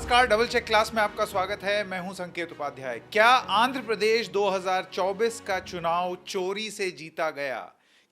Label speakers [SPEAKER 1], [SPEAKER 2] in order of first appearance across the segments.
[SPEAKER 1] नमस्कार, double check class में आपका स्वागत है। मैं हूं संकेत उपाध्याय। क्या आंध्र प्रदेश 2024 का चुनाव चोरी से जीता गया?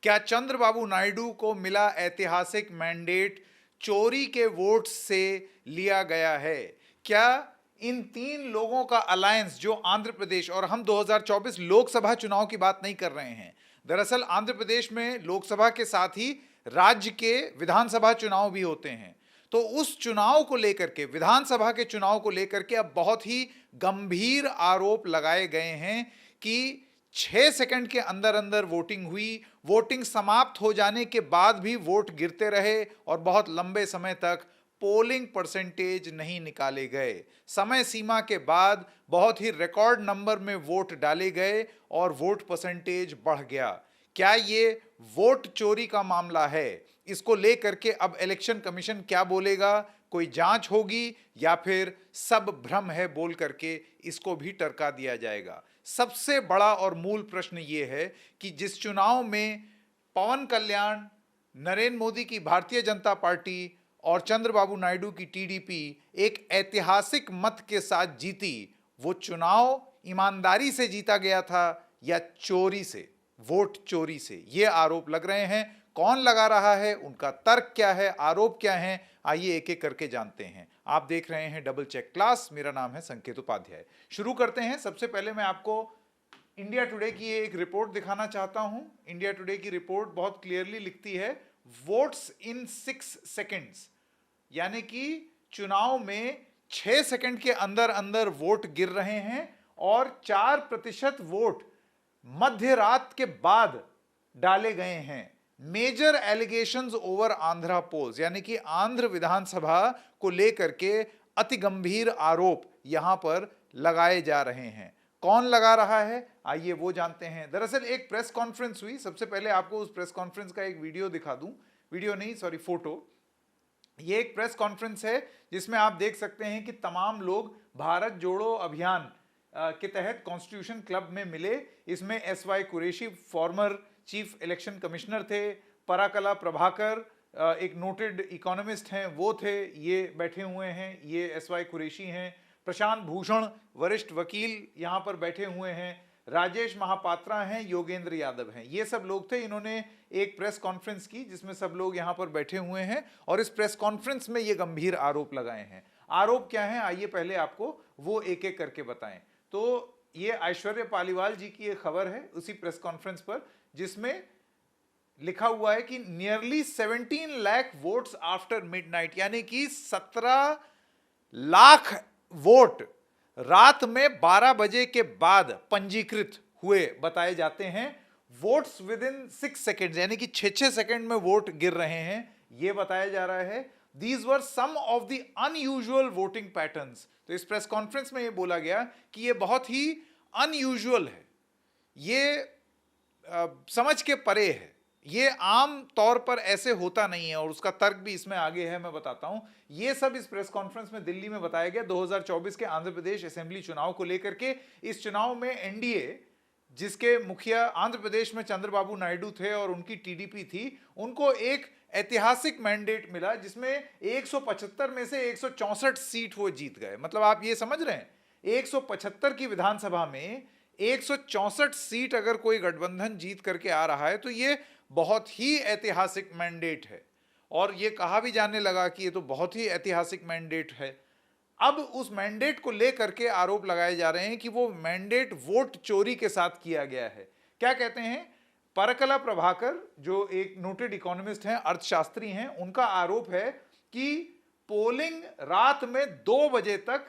[SPEAKER 1] क्या चंद्रबाबू नायडू को मिला ऐतिहासिक मैंडेट चोरी के वोट से लिया गया है? क्या इन तीन लोगों का अलायंस जो आंध्र प्रदेश, और हम 2024 लोकसभा चुनाव की बात नहीं कर रहे हैं, दरअसल आंध्र प्रदेश में लोकसभा के साथ ही राज्य के विधानसभा चुनाव भी होते हैं, तो उस चुनाव को लेकर के, विधानसभा के चुनाव को लेकर के अब बहुत ही गंभीर आरोप लगाए गए हैं कि 6 सेकंड के अंदर अंदर वोटिंग हुई, वोटिंग समाप्त हो जाने के बाद भी वोट गिरते रहे और बहुत लंबे समय तक पोलिंग परसेंटेज नहीं निकाले गए। समय सीमा के बाद बहुत ही रिकॉर्ड नंबर में वोट डाले गए और वोट परसेंटेज बढ़ गया। क्या ये वोट चोरी का मामला है? इसको लेकर के अब इलेक्शन कमीशन क्या बोलेगा? कोई जांच होगी या फिर सब भ्रम है बोल करके इसको भी टरका दिया जाएगा? सबसे बड़ा और मूल प्रश्न ये है कि जिस चुनाव में पवन कल्याण, नरेंद्र मोदी की भारतीय जनता पार्टी और चंद्रबाबू नायडू की टीडीपी एक ऐतिहासिक मत के साथ जीती, वो चुनाव ईमानदारी से जीता गया था या चोरी से, वोट चोरी से? ये आरोप लग रहे हैं। कौन लगा रहा है, उनका तर्क क्या है, आरोप क्या है, आइए एक एक करके जानते हैं। आप देख रहे हैं डबल चेक क्लास। मेरा नाम है संकेत उपाध्याय। शुरू करते हैं। सबसे पहले मैं आपको इंडिया टुडे की एक रिपोर्ट दिखाना चाहता हूं। इंडिया टुडे की रिपोर्ट बहुत क्लियरली लिखती है वोट्स इन 6 सेकेंड्स, यानी कि चुनाव में 6 सेकंड के अंदर अंदर वोट गिर रहे हैं और 4% वोट मध्य रात के बाद डाले गए हैं। Major allegations over Andhra polls, यानी कि आंध्र विधानसभा को लेकर के अति गंभीर आरोप यहां पर लगाए जा रहे हैं। कौन लगा रहा है, आइए वो जानते हैं। दरअसल एक प्रेस कॉन्फ्रेंस हुई। सबसे पहले आपको उस प्रेस कॉन्फ्रेंस का एक वीडियो दिखा दूं, वीडियो नहीं सॉरी फोटो। ये एक प्रेस कॉन्फ्रेंस है जिसमें आप देख सकते हैं कि तमाम लोग भारत जोड़ो अभियान के तहत कॉन्स्टिट्यूशन क्लब में मिले। इसमें SY Qureshi former chief election commissioner थे, पराकला प्रभाकर एक नोटेड इकोनॉमिस्ट हैं वो थे, ये बैठे हुए हैं, ये एसवाई कुरैशी हैं। प्रशांत भूषण वरिष्ठ वकील यहाँ पर बैठे हुए हैं। राजेश महापात्रा हैं, योगेंद्र यादव हैं, ये सब लोग थे। इन्होंने एक प्रेस कॉन्फ्रेंस की जिसमें सब लोग यहाँ पर बैठे हुए हैं और इस प्रेस कॉन्फ्रेंस में ये गंभीर आरोप लगाए हैं। आरोप क्या है, आइए पहले आपको वो एक एक करके बताएं। तो ये ऐश्वर्या पालीवाल जी की एक खबर है उसी प्रेस कॉन्फ्रेंस पर, जिसमें लिखा हुआ है कि nearly 17 lakh votes after midnight, यानी कि 17 लाख वोट रात में 12 बजे के बाद पंजीकृत हुए बताए जाते हैं। वोट्स विद इन 6 सेकेंड, यानी कि 6 सेकेंड में वोट गिर रहे हैं, यह बताया जा रहा है। These were some of the unusual voting patterns. तो इस प्रेस कॉन्फ्रेंस में यह बोला गया कि यह बहुत ही अनयूजुअल है, ये समझ के परे है, ये आम तौर पर ऐसे होता नहीं है। और उसका तर्क भी इसमें आगे है, मैं बताता हूं। ये सब इस प्रेस कॉन्फ्रेंस में दिल्ली में बताया गया 2024 के आंध्र प्रदेश असेंबली चुनाव को लेकर के। इस चुनाव में एनडीए, जिसके मुखिया आंध्र प्रदेश में चंद्रबाबू नायडू थे और उनकी टीडीपी थी, उनको एक ऐतिहासिक मैंडेट मिला जिसमें 175 में से 164 सीट वो जीत गए। मतलब आप ये समझ रहे हैं, 175 की विधानसभा में 164 सीट अगर कोई गठबंधन जीत करके आ रहा है तो ये बहुत ही ऐतिहासिक मैंडेट है। और ये कहा भी जाने लगा कि ये तो बहुत ही ऐतिहासिक मैंडेट है। अब उस मैंडेट को लेकर के आरोप लगाए जा रहे हैं कि वो मैंडेट वोट चोरी के साथ किया गया है। क्या कहते हैं परकला प्रभाकर, जो एक नोटेड इकोनॉमिस्ट हैं, अर्थशास्त्री हैं, उनका आरोप है कि पोलिंग रात में 2 बजे तक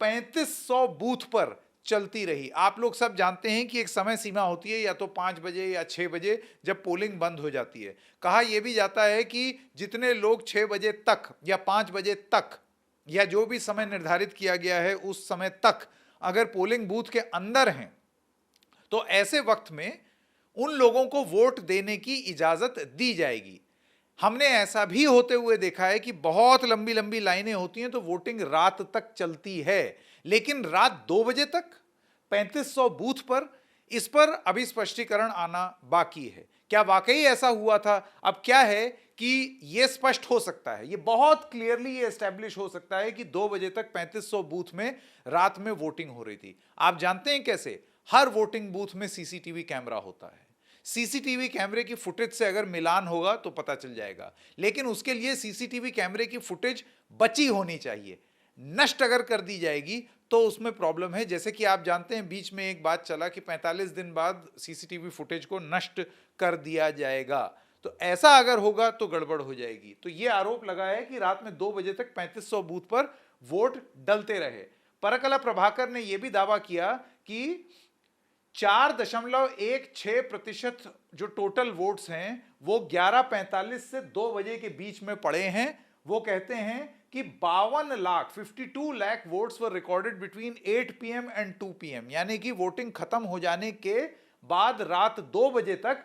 [SPEAKER 1] 3500 बूथ पर चलती रही। आप लोग सब जानते हैं कि एक समय सीमा होती है, या तो 5 बजे या 6 बजे जब पोलिंग बंद हो जाती है। कहा यह भी जाता है कि जितने लोग 6 बजे तक या 5 बजे तक या जो भी समय निर्धारित किया गया है उस समय तक अगर पोलिंग बूथ के अंदर हैं तो ऐसे वक्त में उन लोगों को वोट देने की इजाजत दी जाएगी। हमने ऐसा भी होते हुए देखा है कि बहुत लंबी लंबी लाइनें होती हैं तो वोटिंग रात तक चलती है, लेकिन रात 2 बजे तक 3500 बूथ पर, इस पर अभी स्पष्टीकरण आना बाकी है। क्या वाकई ऐसा हुआ था? अब क्या है कि ये स्पष्ट हो सकता है, ये बहुत क्लियरली ये एस्टैब्लिश हो सकता है कि 2 बजे तक 3500 बूथ में रात में वोटिंग हो रही थी। आप जानते हैं कैसे? हर वोटिंग बूथ में सीसीटीवी कैमरा होता है। सीसीटीवी कैमरे की फुटेज से अगर मिलान होगा तो पता चल जाएगा, लेकिन उसके लिए सीसीटीवी कैमरे की फुटेज बची होनी चाहिए। नष्ट अगर कर दी जाएगी तो उसमें प्रॉब्लम है। जैसे कि आप जानते हैं बीच में एक बात चला कि 45 दिन बाद सीसीटीवी फुटेज को नष्ट कर दिया जाएगा, तो ऐसा अगर होगा तो गड़बड़ हो जाएगी। तो यह आरोप लगा है कि रात में 2 बजे तक 3500 बूथ पर वोट डलते रहे। परकला प्रभाकर ने यह भी दावा किया कि 4.16% जो टोटल वोट्स हैं वो 11:45 से 2 बजे के बीच में पड़े हैं। वो कहते हैं कि 52 lakh votes were recorded between 8 PM and 2 PM, यानी कि वोटिंग खत्म हो जाने के बाद रात 2 बजे तक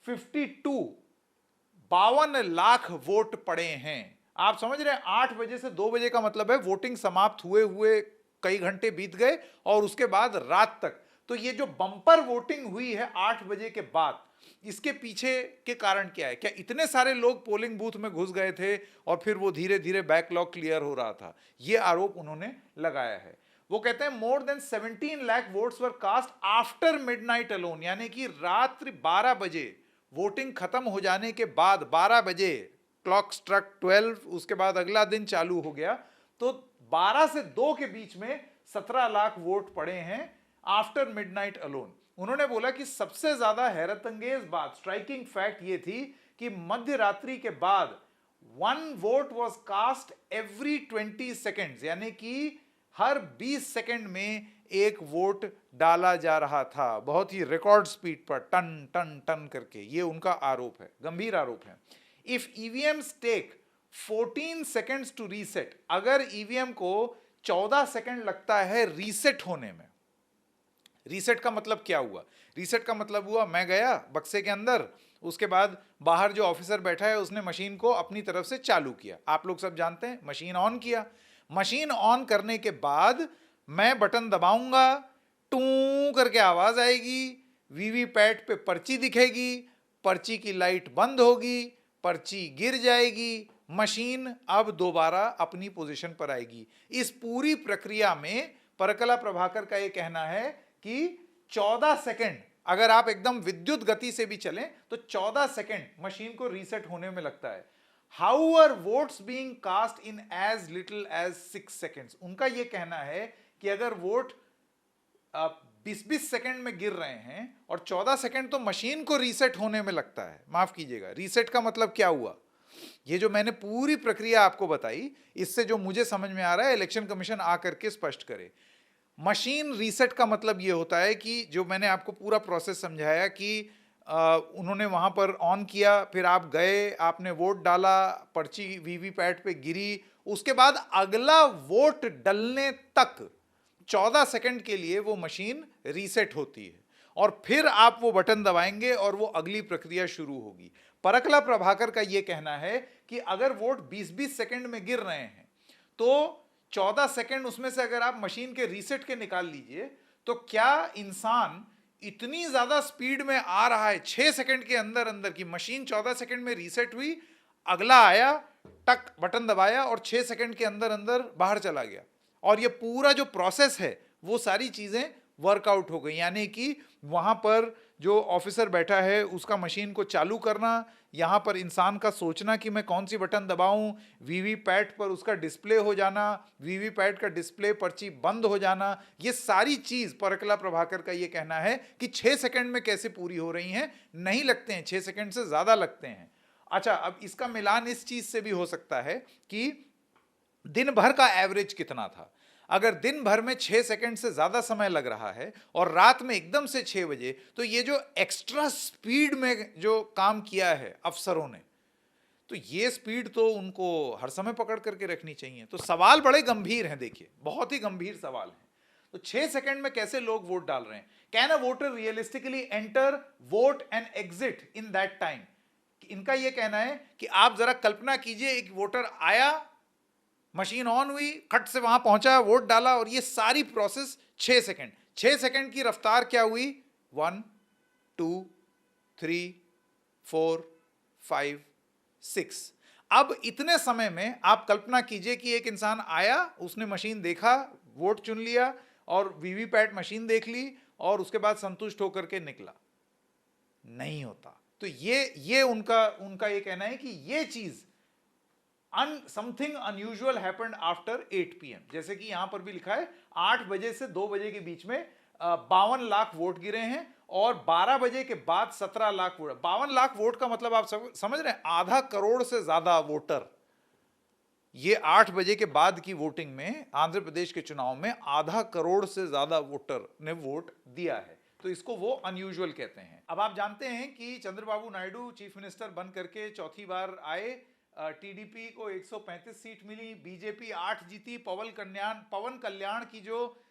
[SPEAKER 1] 52 लाख वोट पड़े हैं। आप समझ रहे हैं, 8 बजे से 2 बजे का मतलब है वोटिंग समाप्त हुए हुए कई घंटे बीत गए और उसके बाद रात तक। तो ये जो बम्पर वोटिंग हुई है 8 बजे के बाद, इसके पीछे के कारण क्या है? क्या इतने सारे लोग पोलिंग बूथ में घुस गए थे और फिर वो धीरे धीरे बैकलॉग क्लियर हो रहा था? ये आरोप उन्होंने लगाया है। वो कहते हैं मोर देन 17 लाख वोट्स वर कास्ट आफ्टर मिडनाइट अलोन, यानी कि रात्रि 12 बजे वोटिंग खत्म हो जाने के बाद, 12 बजे क्लॉक स्ट्रक 12, उसके बाद अगला दिन चालू हो गया, तो 12 से 2 के बीच में 17 लाख वोट पड़े हैं आफ्टर मिडनाइट अलोन। उन्होंने बोला कि सबसे ज्यादा हैरत अंगेज बात, स्ट्राइकिंग फैक्ट ये थी कि मध्य रात्रि के बाद 1 vote was cast every 20 seconds, यानी कि हर 20 सेकेंड में एक वोट डाला जा रहा था। बहुत ही रिकॉर्ड स्पीड पर टन टन टन करके। ये उनका आरोप है, गंभीर आरोप है। If EVMs take 14 seconds to reset, अगर ईवीएम को 14 सेकेंड लगता है रीसेट होने में। रीसेट का मतलब क्या हुआ? रीसेट का मतलब हुआ मैं गया बक्से के अंदर, उसके बाद बाहर जो ऑफिसर बैठा है उसने मशीन को अपनी तरफ से चालू किया। आप लोग सब जानते हैं, मशीन ऑन किया। मशीन ऑन करने के बाद मैं बटन दबाऊंगा, टू करके आवाज आएगी, वीवीपैट पे पर्ची दिखेगी, पर्ची की लाइट बंद होगी, पर्ची गिर जाएगी, मशीन अब दोबारा अपनी पोजीशन पर आएगी। इस पूरी प्रक्रिया में परकला प्रभाकर का यह कहना है कि 14 सेकेंड, अगर आप एकदम विद्युत गति से भी चलें तो 14 सेकेंड मशीन को रीसेट होने में लगता है। How are votes being cast in as little as 6 seconds. उनका यह कहना है कि अगर वोट 20-20 सेकेंड में गिर रहे हैं और 14 सेकेंड तो मशीन को रीसेट होने में लगता है। माफ कीजिएगा, रीसेट का मतलब क्या हुआ? ये जो मैंने पूरी प्रक्रिया आपको बताई, इससे जो मुझे समझ में आ रहा है इलेक्शन कमीशन आकर के स्पष्ट करे। मशीन रीसेट का मतलब ये होता है कि जो मैंने आपको पूरा प्रोसेस समझाया कि उन्होंने वहां पर ऑन किया, फिर आप गए, आपने वोट डाला, पर्ची वीवीपैट पे गिरी, उसके बाद अगला वोट डलने तक 14 सेकंड के लिए वो मशीन रीसेट होती है और फिर आप वो बटन दबाएंगे और वो अगली प्रक्रिया शुरू होगी। परकला प्रभाकर का ये कहना है कि अगर वोट 20-20 सेकंड में गिर रहे हैं तो 14 सेकंड उसमें से अगर आप मशीन के रीसेट के निकाल लीजिए तो क्या इंसान इतनी ज्यादा स्पीड में आ रहा है 6 सेकंड के अंदर अंदर की मशीन 14 सेकंड में रीसेट हुई, अगला आया, टक बटन दबाया और 6 सेकंड के अंदर अंदर बाहर चला गया और ये पूरा जो प्रोसेस है वो सारी चीजें वर्कआउट हो गई। यानी कि वहां पर जो ऑफिसर बैठा है उसका मशीन को चालू करना, यहां पर इंसान का सोचना कि मैं कौन सी बटन दबाऊं, वीवीपैट पर उसका डिस्प्ले हो जाना, वीवीपैट का डिस्प्ले पर्ची बंद हो जाना, ये सारी चीज परकला प्रभाकर का ये कहना है कि 6 सेकंड में कैसे पूरी हो रही हैं। नहीं लगते हैं, 6 सेकंड से ज्यादा लगते हैं। अच्छा, अब इसका मिलान इस चीज से भी हो सकता है कि दिन भर का एवरेज कितना था। अगर दिन भर में 6 सेकंड से ज्यादा समय लग रहा है और रात में एकदम से 6 बजे, तो ये जो एक्स्ट्रा स्पीड में जो काम किया है अफसरों ने, तो ये स्पीड तो उनको हर समय पकड़ करके रखनी चाहिए। तो सवाल बड़े गंभीर हैं, देखिए बहुत ही गंभीर सवाल है। तो 6 सेकंड में कैसे लोग वोट डाल रहे हैं? Can a voter realistically enter, vote and exit in that time? इनका यह कहना है कि आप जरा कल्पना कीजिए, एक वोटर आया, मशीन ऑन हुई, खट से वहां पहुंचा, वोट डाला और ये सारी प्रोसेस 6 सेकंड। 6 सेकंड की रफ्तार क्या हुई? 1 2 3 4, 5, 6। अब इतने समय में आप कल्पना कीजिए कि एक इंसान आया, उसने मशीन देखा, वोट चुन लिया और वीवीपैट मशीन देख ली और उसके बाद संतुष्ट होकर के निकला। नहीं होता। तो ये उनका ये कहना है कि ये चीज something unusual happened after 8 PM। जैसे कि यहां पर भी लिखा है 8 बजे से 2 बजे के बीच में 52 लाख वोट गिरे हैं और 12 बजे के बाद 17 लाख वोट। 52 लाख वोट का मतलब आप समझ रहे हैं, आधा करोड़ से ज्यादा वोटर। ये 8 बजे के बाद की वोटिंग में, आंध्र प्रदेश के चुनाव में आधा करोड़ से ज्यादा वोटर ने वोट दिया है। तो इसको वो अनयूजुअल कहते हैं। अब आप जानते हैं कि चंद्रबाबू नायडू चीफ मिनिस्टर बन करके चौथी बार आए। टीडीपी को 135 सीट मिली, बीजेपी 8 जीती, पवन कल्याण की जो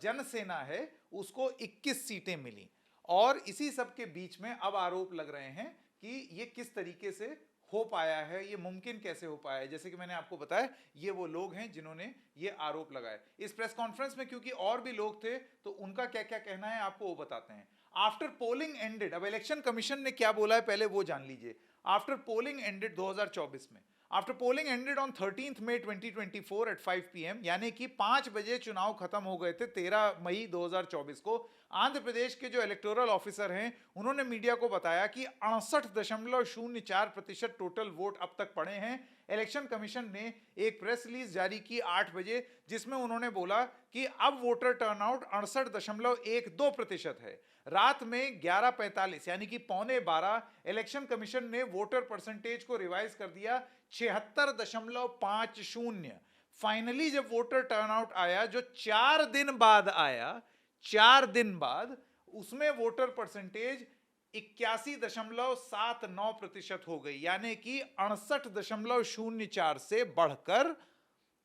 [SPEAKER 1] जनसेना है उसको 21 सीटें मिली। और इसी सब के बीच में अब आरोप लग रहे हैं कि ये किस तरीके से हो पाया है, ये मुमकिन कैसे हो पाया है। जैसे कि मैंने आपको बताया, ये वो लोग हैं जिन्होंने ये आरोप लगाए। इस प्रेस कॉन्फ्रेंस में क्योंकि और भी लोग थे तो उनका क्या क्या कहना है आपको वो बताते हैं। आफ्टर पोलिंग एंडेड, अब इलेक्शन कमीशन ने क्या बोला है पहले वो जान लीजिए। आफ्टर पोलिंग एंडेड 2024 में, after polling ended on 13 May 2024 at 5 PM, यानी कि 5 बजे चुनाव खत्म हो गए थे 13 मई 2024 को। आंध्र प्रदेश के जो इलेक्टोरल ऑफिसर हैं उन्होंने मीडिया को बताया कि 68.04% टोटल वोट अब तक पड़े हैं। इलेक्शन कमीशन ने एक प्रेस रिलीज जारी की 8 बजे, जिसमें उन्होंने बोला कि अब वोटर टर्नआउट 68.12% है। रात में 11:45 यानी कि 11:45 इलेक्शन कमीशन ने वोटर परसेंटेज को रिवाइज कर दिया 76.50। फाइनली जब वोटर टर्नआउट आया, जो 4 दिन बाद आया, 4 दिन बाद, उसमें वोटर परसेंटेज 81.79% हो गई, यानी कि 68.04 से बढ़कर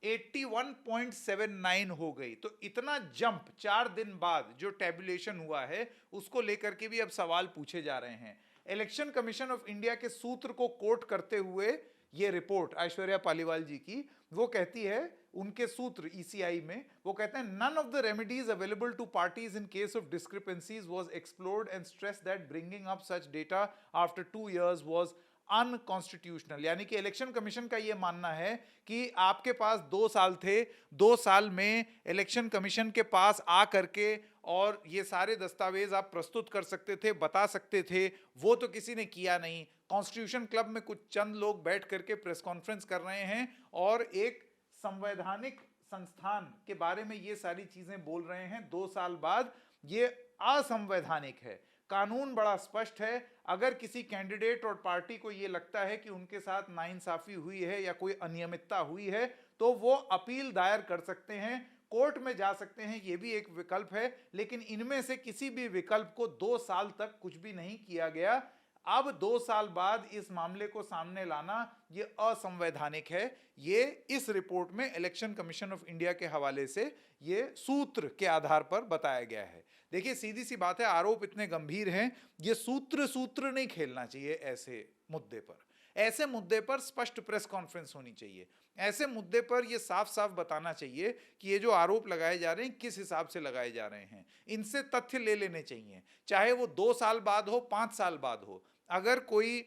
[SPEAKER 1] 81.79 हो गई। तो इतना जंप 4 दिन बाद जो टैबुलेशन हुआ है उसको लेकर के भी अब सवाल पूछे जा रहे हैं। इलेक्शन कमीशन ऑफ इंडिया के सूत्र को कोट करते हुए ये रिपोर्ट ऐश्वर्या पालीवाल जी की, वो कहती है, उनके सूत्र ईसीआई में वो कहते हैं, none of the remedies available to parties in case of discrepancies was explored and stress that bringing up such data after 2 years was unconstitutional. यानी कि इलेक्शन कमीशन का यह मानना है कि आपके पास 2 साल थे, 2 साल में इलेक्शन कमीशन के पास आ करके और ये सारे दस्तावेज आप प्रस्तुत कर सकते थे, बता सकते थे, वो तो किसी ने किया नहीं। कॉन्स्टिट्यूशन क्लब में कुछ चंद लोग बैठ करके प्रेस कॉन्फ्रेंस कर रहे हैं और एक संवैधानिक संस्थान के बारे में ये सारी चीजें बोल रहे हैं 2 साल बाद। ये असंवैधानिक है। कानून बड़ा स्पष्ट है। अगर किसी कैंडिडेट और पार्टी को यह लगता है कि उनके साथ नाइंसाफी हुई है या कोई अनियमितता हुई है तो वो अपील दायर कर सकते हैं, कोर्ट में जा सकते हैं, यह भी एक विकल्प है। लेकिन इनमें से किसी भी विकल्प को 2 साल तक कुछ भी नहीं किया गया। अब 2 साल बाद इस मामले को सामने लाना यह असंवैधानिक है। ये इस रिपोर्ट में इलेक्शन कमीशन ऑफ इंडिया के हवाले से ये सूत्र के आधार पर बताया गया है। देखिए, सीधी सी बात है, आरोप इतने गंभीर हैं, ये सूत्र नहीं खेलना चाहिए ऐसे मुद्दे पर। ऐसे मुद्दे पर स्पष्ट प्रेस कॉन्फ्रेंस होनी चाहिए। ऐसे मुद्दे पर यह साफ साफ बताना चाहिए कि ये जो आरोप लगाए जा रहे हैं किस हिसाब से लगाए जा रहे हैं। इनसे तथ्य ले लेने चाहिए, चाहे वो 2 साल बाद हो, 5 साल बाद हो। अगर कोई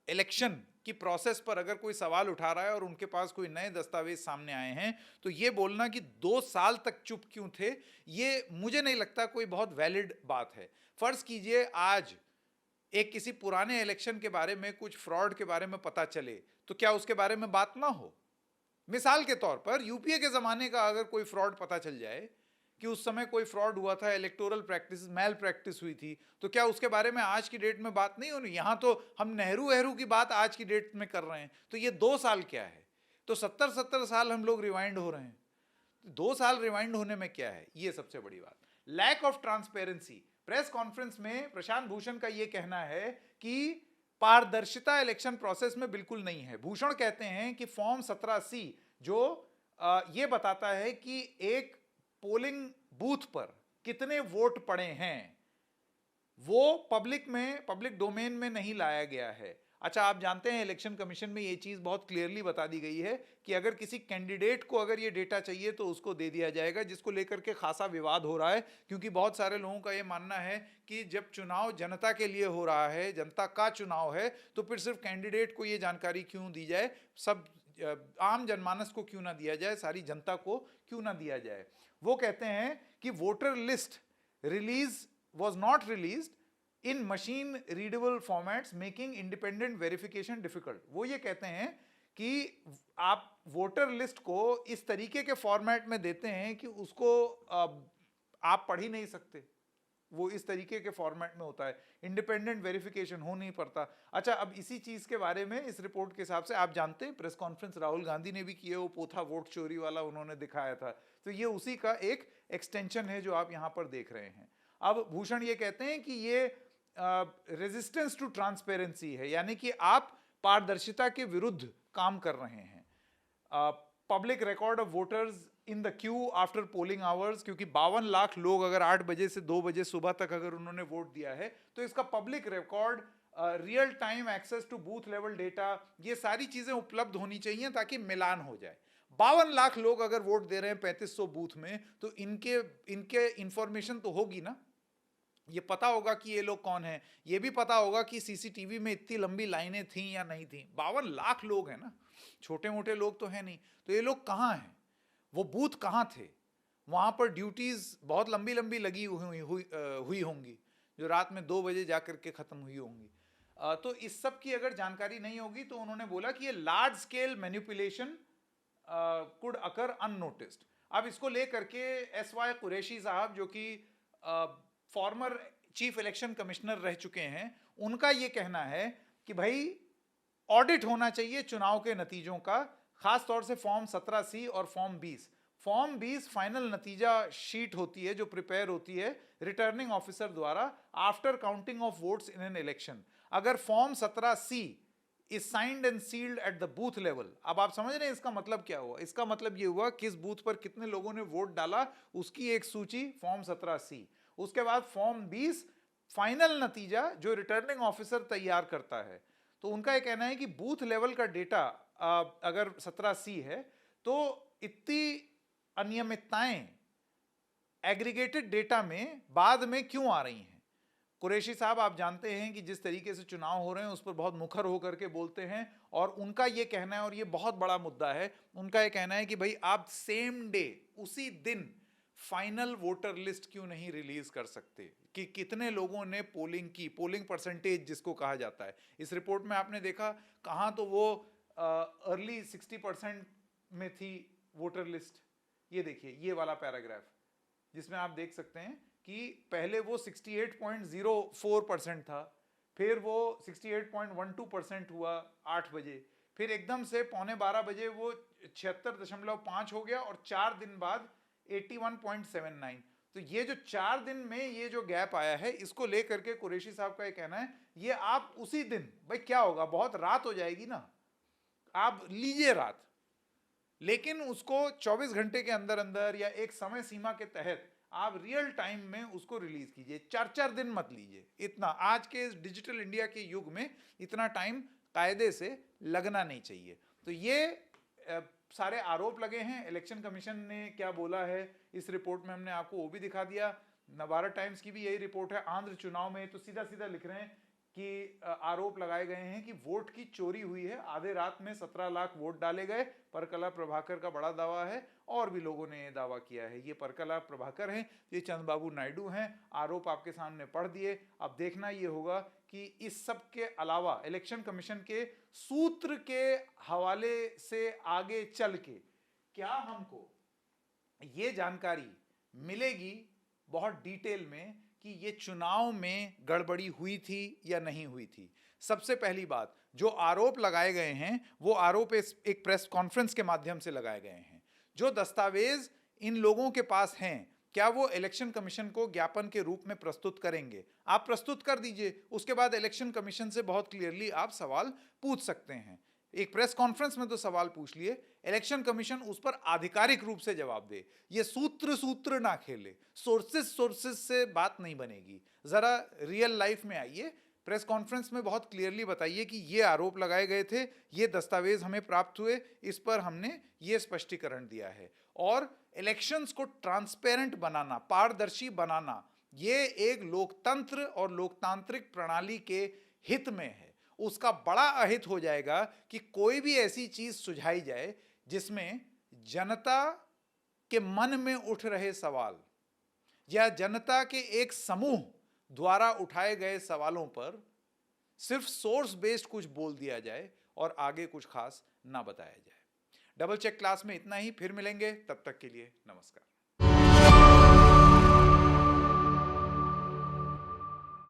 [SPEAKER 1] इलेक्शन की प्रोसेस पर अगर कोई सवाल उठा रहा है और उनके पास कोई नए दस्तावेज सामने आए हैं तो ये बोलना कि 2 साल तक चुप क्यों थे, ये मुझे नहीं लगता कोई बहुत वैलिड बात है। फर्ज कीजिए आज एक किसी पुराने इलेक्शन के बारे में, कुछ फ्रॉड के बारे में पता चले तो क्या उसके बारे में बात ना हो? मिसाल के तौर पर यूपीए के जमाने का अगर कोई फ्रॉड पता चल जाए कि उस समय कोई फ्रॉड हुआ था, इलेक्टोरल प्रैक्टिस, मैल प्रैक्टिस हुई थी, तो क्या उसके बारे में आज की डेट में बात नहीं होनी? यहां तो हम नेहरू की बात आज की डेट में कर रहे हैं, तो ये 2 साल क्या है? तो 70 साल हम लोग रिवाइंड हो रहे हैं। 2 साल रिवाइंड होने में क्या है? ये सबसे बड़ी बात। Lack of transparency. Press conference में प्रशांत भूषण का यह कहना है कि पारदर्शिता इलेक्शन प्रोसेस में बिल्कुल नहीं है। भूषण कहते हैं कि फॉर्म 17C जो यह बताता है कि एक पोलिंग बूथ पर कितने वोट पड़े हैं, वो पब्लिक डोमेन में नहीं लाया गया है। अच्छा, आप जानते हैं इलेक्शन कमीशन में ये चीज बहुत क्लियरली बता दी गई है कि अगर किसी कैंडिडेट को अगर ये डेटा चाहिए तो उसको दे दिया जाएगा, जिसको लेकर के खासा विवाद हो रहा है, क्योंकि बहुत सारे लोगों का ये मानना है कि जब चुनाव जनता के लिए हो रहा है, जनता का चुनाव है, तो फिर सिर्फ कैंडिडेट को ये जानकारी क्यों दी जाए, सब आम जनमानस को क्यों ना दिया जाए, सारी जनता को क्यों ना दिया जाए। वो कहते हैं कि voter list release was not release in machine readable formats making independent verification difficult. वो ये कहते हैं कि आप वोटर लिस्ट को इस तरीके के फॉर्मेट में देते हैं कि उसको आप पढ़ ही नहीं सकते, वो इस तरीके के फॉर्मेट में होता है, इंडिपेंडेंट वेरिफिकेशन हो नहीं पड़ता। अच्छा, अब इसी चीज के बारे में इस रिपोर्ट के हिसाब से आप जानते हैं प्रेस कॉन्फ्रेंस राहुल गांधी ने भी किया, वो पोथा वोट चोरी वाला उन्होंने दिखाया था, तो ये उसी का एक एक्सटेंशन है जो आप यहां पर देख रहे हैं। अब भूषण ये कहते हैं कि ये रेजिस्टेंस टू ट्रांसपेरेंसी है, यानी कि आप पारदर्शिता के विरुद्ध काम कर रहे हैं। Public record of voters in the Q after polling hours, क्योंकि 52 लाख लोग अगर 8 बजे से 2 बजे सुबह तक अगर उन्होंने वोट दिया है, तो इसका public record, real time access to booth level data, ये सारी चीजें उपलब्ध होनी चाहिए ताकि मिलान हो जाए। 52 लाख लोग अगर वोट दे रहे हैं 3500 बूथ में, तो इनके इंफॉर्मेशन तो होगी ना, ये पता होगा कि ये लोग कौन हैं, ये भी पता होगा कि सीसीटीवी में इतनी लंबी लाइनें थी या नहीं थी। 52 लाख लोग हैं ना, छोटे मोटे लोग तो हैं नहीं, तो ये लोग कहाँ हैं, वो बूथ कहाँ थे, वहाँ पर ड्यूटीज बहुत लंबी लंबी लगी हुई होंगी, जो रात में 2 बजे जाकर के ख़त्म हुई होंगी। तो इस सब की अगर जानकारी नहीं होगी, तो उन्होंने बोला कि ये large scale manipulation could occur unnoticed. अब इसको लेकर के एस.वाई. कुरैशी साहब, जो कि फॉर्मर चीफ इलेक्शन कमिश्नर रह चुके हैं, उनका ये कहना है कि भाई ऑडिट होना चाहिए चुनाव के नतीजों का, खास तौर से फॉर्म 17C और फॉर्म 20। फॉर्म 20 फाइनल नतीजा शीट होती है जो प्रिपेयर होती है रिटर्निंग ऑफिसर द्वारा after counting of votes in an election. अगर form 17C is signed and sealed at the booth level, अब आप समझ रहे हैं इसका मतलब क्या हुआ, इसका मतलब ये हुआ किस बूथ पर कितने लोगों ने वोट डाला, उसकी एक सूची फॉर्म 17C। उसके बाद फॉर्म 20 फाइनल नतीजा जो रिटर्निंग ऑफिसर तैयार करता है। तो उनका यह कहना है कि बूथ लेवल का डेटा अगर 17C है, तो इतनी अनियमितताएं एग्रीगेटेड डेटा में बाद में क्यों आ रही हैं। कुरैशी साहब, आप जानते हैं कि जिस तरीके से चुनाव हो रहे हैं उस पर बहुत मुखर होकर के बोलते हैं, और उनका ये कहना है, और ये बहुत बड़ा मुद्दा है, उनका ये कहना है कि भाई आप सेम डे, उसी दिन फाइनल वोटर लिस्ट क्यों नहीं रिलीज कर सकते कि कितने लोगों ने पोलिंग की, पोलिंग परसेंटेज जिसको कहा जाता है। इस रिपोर्ट में आपने देखा कहाँ तो वो अर्ली 60% में थी वोटर लिस्ट। ये देखिए ये वाला पैराग्राफ, जिसमें आप देख सकते हैं कि पहले वो 68.04% था, फिर वो 68.12% हुआ 8 बजे, फिर एकदम से 11:15 बजे वो 76.5 हो गया, और 4 दिन बाद 81.79। तो ये जो 4 दिन में ये जो गैप आया है, इसको लेकर के कुरैशी साहब का ये कहना है, ये आप उसी दिन, भाई क्या होगा, बहुत रात हो जाएगी ना, आप लीजिए रात, लेकिन उसको 24 घंटे के अंदर अंदर या एक समय सीमा के तहत आप रियल टाइम में उसको रिलीज कीजिए। 4-4 दिन मत लीजिए, इतना आज के डिजिटल इंडिया के युग में इतना टाइम कायदे से लगना नहीं चाहिए। तो ये सारे आरोप लगे हैं। इलेक्शन कमीशन ने क्या बोला है इस रिपोर्ट में हमने आपको वो भी दिखा दिया। नवभारत टाइम्स की भी यही रिपोर्ट है। आंध्र चुनाव में तो सीधा सीधा लिख रहे हैं कि आरोप लगाए गए हैं कि वोट की चोरी हुई है, आधे रात में 17 लाख वोट डाले गए। परकला प्रभाकर का बड़ा दावा है, और भी लोगों ने ये दावा किया है। ये परकला प्रभाकर हैं, ये चंद्रबाबू नायडू हैं। आरोप आपके सामने पढ़ दिए। अब देखना ये होगा कि इस सब के अलावा इलेक्शन कमीशन के सूत्र के हवाले से आगे चल के क्या हमको ये जानकारी मिलेगी बहुत डिटेल में कि ये चुनाव में गड़बड़ी हुई थी या नहीं हुई थी। सबसे पहली बात, जो आरोप लगाए गए हैं वो आरोप एक प्रेस कॉन्फ्रेंस के माध्यम से लगाए गए हैं। जो दस्तावेज इन लोगों के पास हैं, क्या वो इलेक्शन कमीशन को ज्ञापन के रूप में प्रस्तुत करेंगे? आप प्रस्तुत कर दीजिए, उसके बाद इलेक्शन कमीशन से बहुत क्लियरली आप सवाल पूछ सकते हैं। एक प्रेस कॉन्फ्रेंस में तो सवाल पूछ लिए, इलेक्शन कमीशन उस पर आधिकारिक रूप से जवाब दे। ये सूत्र ना खेले, सोर्सेस से बात नहीं बनेगी। जरा रियल लाइफ में आइए, प्रेस कॉन्फ्रेंस में बहुत क्लियरली बताइए कि ये आरोप लगाए गए थे, ये दस्तावेज हमें प्राप्त हुए, इस पर हमने ये स्पष्टीकरण दिया है। और इलेक्शंस को ट्रांसपेरेंट बनाना, पारदर्शी बनाना, ये एक लोकतंत्र और लोकतांत्रिक प्रणाली के हित में है। उसका बड़ा अहित हो जाएगा कि कोई भी ऐसी चीज सुझाई जाए जिसमें जनता के मन में उठ रहे सवाल या जनता के एक समूह द्वारा उठाए गए सवालों पर सिर्फ सोर्स बेस्ड कुछ बोल दिया जाए और आगे कुछ खास ना बताया जाए। डबल चेक क्लास में इतना ही, फिर मिलेंगे, तब तक के लिए नमस्कार।